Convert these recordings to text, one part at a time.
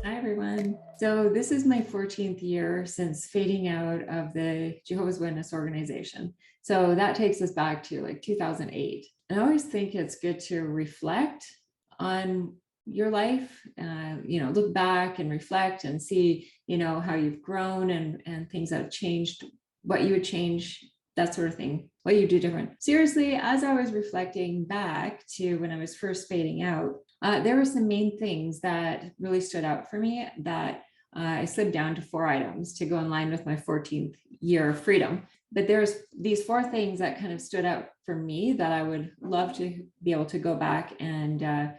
Hi, everyone. So this is my 14th year since fading out of the Jehovah's Witness organization. So that takes us back to like 2008. And I always think it's good to reflect on your life, look back and reflect and see, how you've grown and things that have changed, what you would change, that sort of thing, what you do different. Seriously, as I was reflecting back to when I was first fading out, there were some main things that really stood out for me that I slid down to 4 items to go in line with my 14th year of freedom. But there's these 4 things that kind of stood out for me that I would love to be able to go back and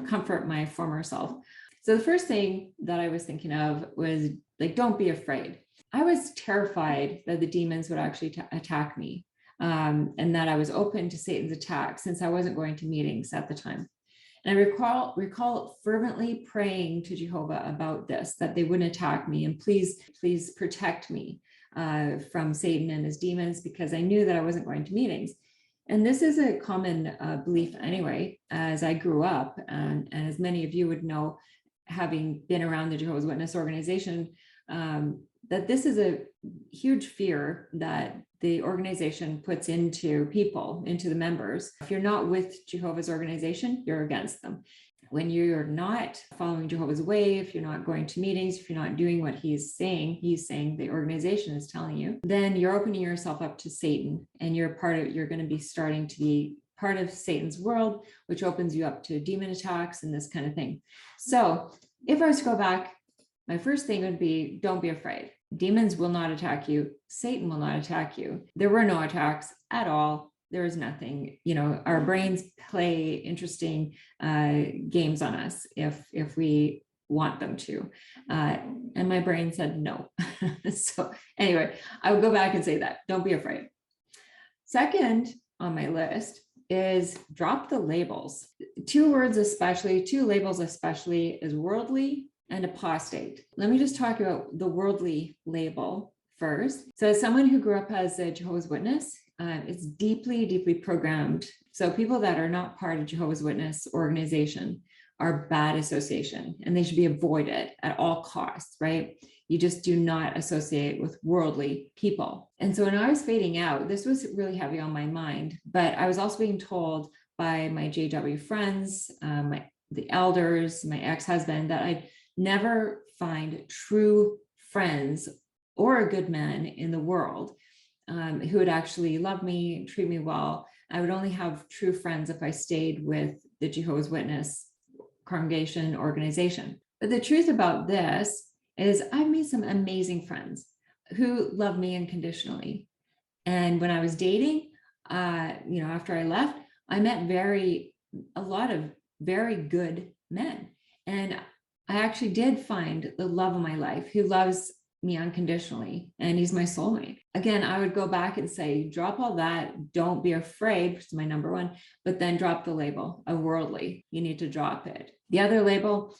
comfort my former self. So the first thing that I was thinking of was like, don't be afraid. I was terrified that the demons would actually attack me, and that I was open to Satan's attack since I wasn't going to meetings at the time. And I recall fervently praying to Jehovah about this, that they wouldn't attack me, and please protect me from Satan and his demons, because I knew that I wasn't going to meetings. And this is a common belief anyway, as I grew up, and as many of you would know, having been around the Jehovah's Witness organization, that this is a huge fear that the organization puts into people, into the members. If you're not with Jehovah's organization, you're against them. When you're not following Jehovah's way, if you're not going to meetings, if you're not doing what he's saying the organization is telling you, then you're opening yourself up to Satan, and you're going to be starting to be part of Satan's world, which opens you up to demon attacks and this kind of thing. So if I was to go back, my first thing would be, don't be afraid. Demons will not attack you. Satan will not attack you. There were no attacks at all. There is nothing. Our brains play interesting games on us if we want them to. And my brain said no. So anyway, I would go back and say that. Don't be afraid. Second on my list is drop the labels. 2 labels especially, is worldly and apostate. Let me just talk about the worldly label first. So as someone who grew up as a Jehovah's Witness, it's deeply, deeply programmed. So people that are not part of Jehovah's Witness organization are bad association, and they should be avoided at all costs, right? You just do not associate with worldly people. And so when I was fading out, this was really heavy on my mind, but I was also being told by my JW friends, the elders, my ex-husband, that I'd never find true friends or a good man in the world who would actually love me, treat me well. I would only have true friends if I stayed with the Jehovah's Witness congregation organization. But the truth about this is I've made some amazing friends who love me unconditionally. And when I was dating, after I left, I met a lot of very good men. And I actually did find the love of my life who loves me unconditionally, and he's my soulmate. Again, I would go back and say, drop all that. Don't be afraid, which is my number 1, but then drop the label of worldly. You need to drop it. The other label,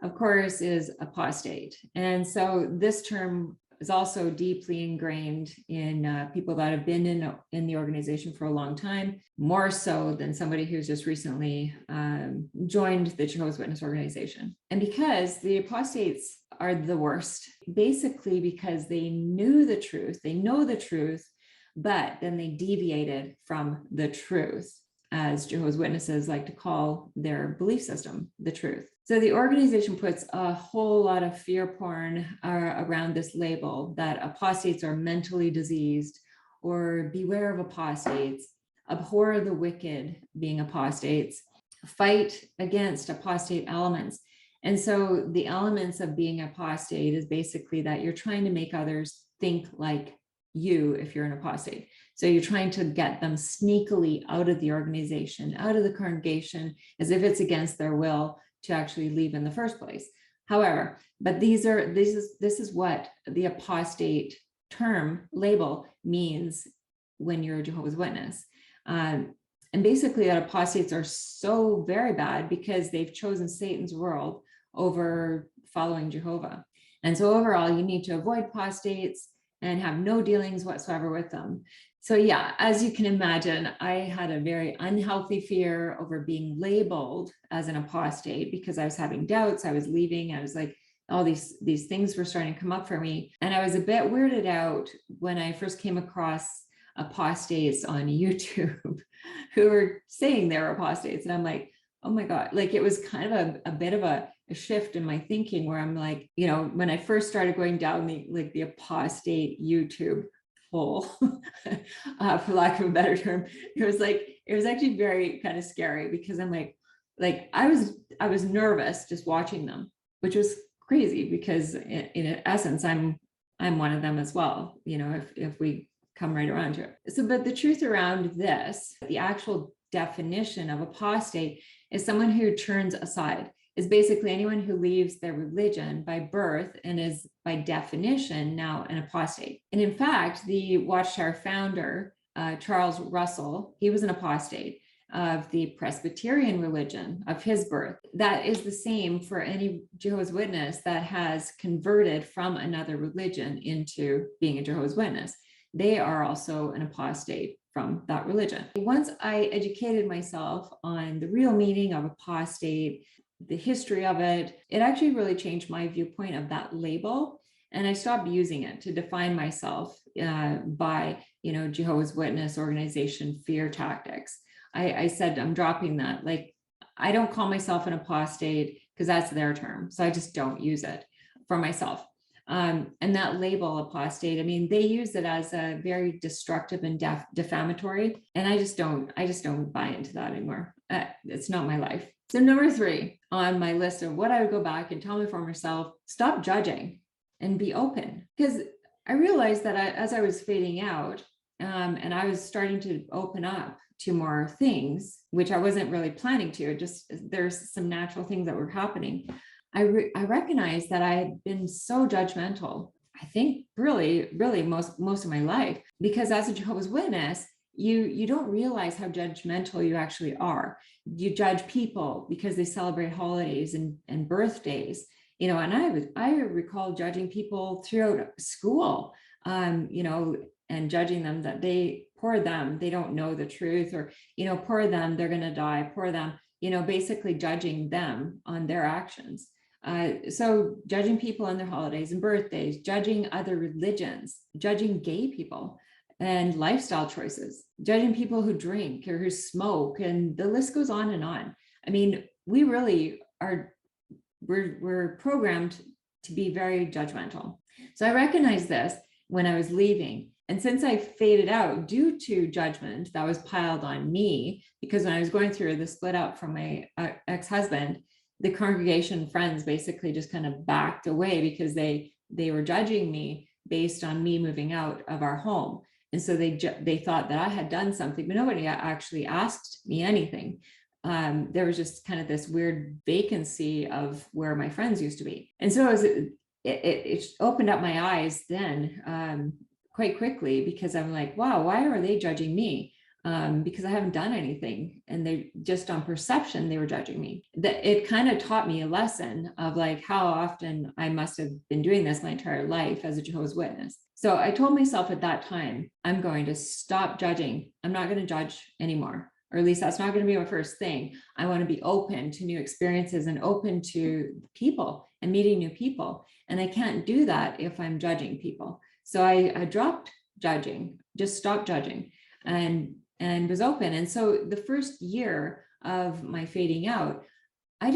of course, is apostate. And so this term is also deeply ingrained in people that have been in the organization for a long time, more so than somebody who's just recently joined the Jehovah's Witness organization. And because the apostates are the worst, basically because they know the truth, but then they deviated from the truth, as Jehovah's Witnesses like to call their belief system, the truth. So the organization puts a whole lot of fear porn around this label, that apostates are mentally diseased, or beware of apostates, abhor the wicked, being apostates, fight against apostate elements. And so the elements of being apostate is basically that you're trying to make others think like you if you're an apostate. So you're trying to get them sneakily out of the organization, out of the congregation, as if it's against their will to actually leave in the first place. However, but this is what the apostate term label means when you're a Jehovah's Witness. And basically that apostates are so very bad because they've chosen Satan's world over following Jehovah. And so overall, you need to avoid apostates and have no dealings whatsoever with them. So yeah, as you can imagine, I had a very unhealthy fear over being labeled as an apostate because I was having doubts. I was leaving. I was like, all these things were starting to come up for me. And I was a bit weirded out when I first came across apostates on YouTube who were saying they were apostates. And I'm like, oh my God, like it was kind of a bit of a shift in my thinking where I'm like, when I first started going down the apostate YouTube hole, for lack of a better term, it was actually very kind of scary because I'm like I was nervous just watching them, which was crazy because in essence, I'm one of them as well, if we come right around to it. So, but the truth around this, the actual definition of apostate is someone who turns aside, is basically anyone who leaves their religion by birth and is by definition now an apostate. And in fact, the Watchtower founder, Charles Russell, he was an apostate of the Presbyterian religion of his birth. That is the same for any Jehovah's Witness that has converted from another religion into being a Jehovah's Witness. They are also an apostate from that religion. Once I educated myself on the real meaning of apostate, the history of it, it actually really changed my viewpoint of that label. And I stopped using it to define myself by, Jehovah's Witness organization fear tactics. I said, I'm dropping that. Like, I don't call myself an apostate because that's their term. So I just don't use it for myself. And that label apostate, I mean, they use it as a very destructive and defamatory. And I just don't buy into that anymore. It's not my life. So number 3 on my list of what I would go back and tell my former self, stop judging and be open. Because I realized that as I was fading out and I was starting to open up to more things, which I wasn't really planning to, just there's some natural things that were happening. I recognized that I had been so judgmental, I think really most of my life, because as a Jehovah's Witness, you don't realize how judgmental you actually are. You judge people because they celebrate holidays and birthdays, and I recall judging people throughout school, and judging them that poor them, they don't know the truth, or, poor them, they're going to die, poor them, basically judging them on their actions. So judging people on their holidays and birthdays, judging other religions, judging gay people and lifestyle choices, judging people who drink or who smoke, and the list goes on and on. I mean, we really are, we're programmed to be very judgmental. So I recognized this when I was leaving. And since I faded out due to judgment that was piled on me, because when I was going through the split up from my ex-husband, the congregation friends basically just kind of backed away because they were judging me based on me moving out of our home. And so they thought that I had done something, but nobody actually asked me anything. There was just kind of this weird vacancy of where my friends used to be. And so it opened up my eyes then quite quickly, because I'm like, wow, why are they judging me? Because I haven't done anything, and they just on perception, they were judging me. That it kind of taught me a lesson of like how often I must have been doing this my entire life as a Jehovah's Witness. So I told myself at that time, I'm going to stop judging. I'm not going to judge anymore, or at least that's not going to be my first thing. I want to be open to new experiences and open to people and meeting new people. And I can't do that if I'm judging people. So I dropped judging, just stopped judging, and was open. And so the first year of my fading out, I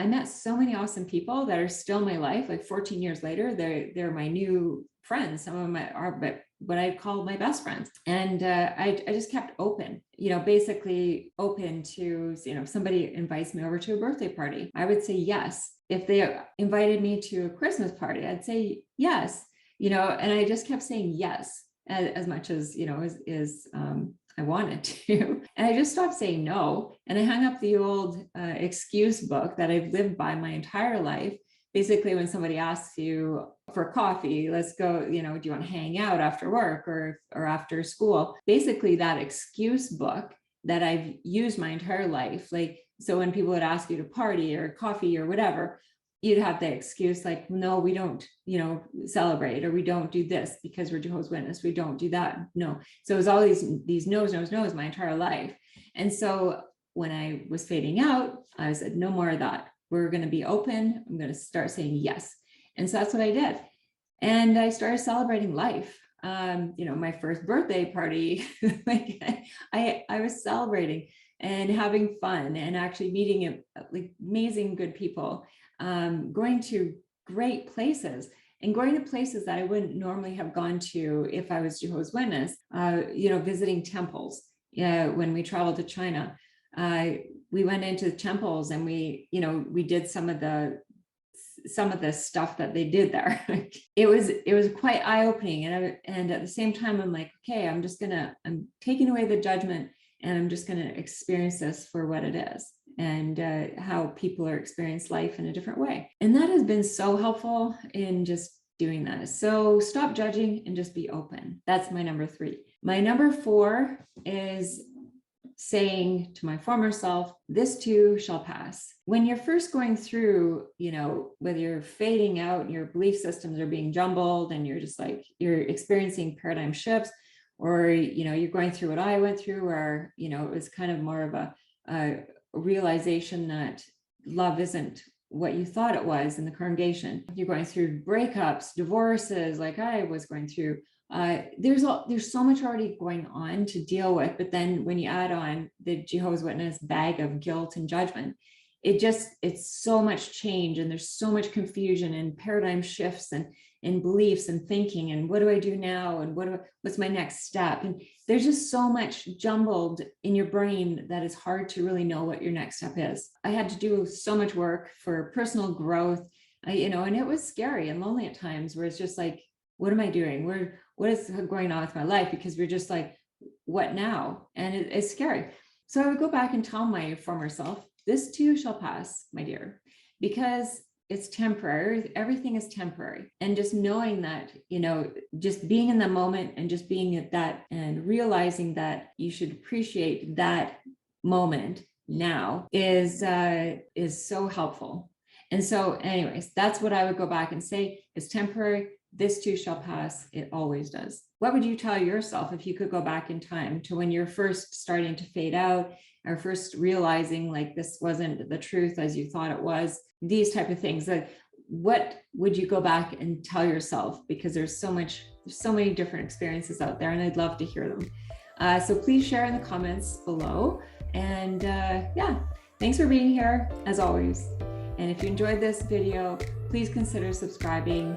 met so many awesome people that are still in my life. Like 14 years later, they're my new friends. Some of them are what I call my best friends. And I just kept open, basically open to, if somebody invites me over to a birthday party, I would say yes. If they invited me to a Christmas party, I'd say yes. And I just kept saying yes as much as, I wanted to. And I just stopped saying no. And I hung up the old excuse book that I've lived by my entire life. Basically, when somebody asks you for coffee, let's go, do you want to hang out after work or after school? Basically, that excuse book that I've used my entire life. Like, so when people would ask you to party or coffee or whatever, you'd have the excuse like, no, we don't, celebrate, or we don't do this because we're Jehovah's Witness. We don't do that. No. So it was all these no's my entire life. And so when I was fading out, I said, no more of that. We're going to be open. I'm going to start saying yes. And so that's what I did. And I started celebrating life. My first birthday party, like I was celebrating and having fun and actually meeting like amazing good people, going to great places and going to places that I wouldn't normally have gone to if I was Jehovah's Witness, visiting temples. When we traveled to China, we went into the temples and we did some of the stuff that they did there. It was quite eye-opening. And at the same time, I'm like, okay, I'm taking away the judgment and I'm just gonna experience this for what it is, and how people are experiencing life in a different way. And that has been so helpful in just doing that. So stop judging and just be open. That's my number 3. My number 4 is saying to my former self, this too shall pass. When you're first going through, whether you're fading out and your belief systems are being jumbled and you're experiencing paradigm shifts, or, you're going through what I went through, where, it was kind of more of a realization that love isn't what you thought it was in the congregation. You're going through breakups, divorces, like I was going through. There's so much already going on to deal with, but then when you add on the Jehovah's Witness bag of guilt and judgment, it's so much change, and there's so much confusion and paradigm shifts and beliefs and thinking, and what do I do now, and what's my next step, and there's just so much jumbled in your brain that it's hard to really know what your next step is. I had to do so much work for personal growth, and it was scary and lonely at times, where it's just like, what am I doing? What is going on with my life? Because we're just like, what now? And it's scary. So I would go back and tell my former self, this too shall pass, my dear, because it's temporary. Everything is temporary. And just knowing that, just being in the moment and just being at that and realizing that you should appreciate that moment now is so helpful. And so anyways, that's what I would go back and say. It's temporary. This too shall pass. It always does. What would you tell yourself if you could go back in time to when you're first starting to fade out, or first realizing like this wasn't the truth as you thought it was? These type of things. What would you go back and tell yourself? Because there's so many different experiences out there, and I'd love to hear them. So please share in the comments below. And thanks for being here as always. And if you enjoyed this video, please consider subscribing.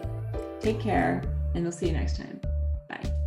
Take care, and we'll see you next time. Bye.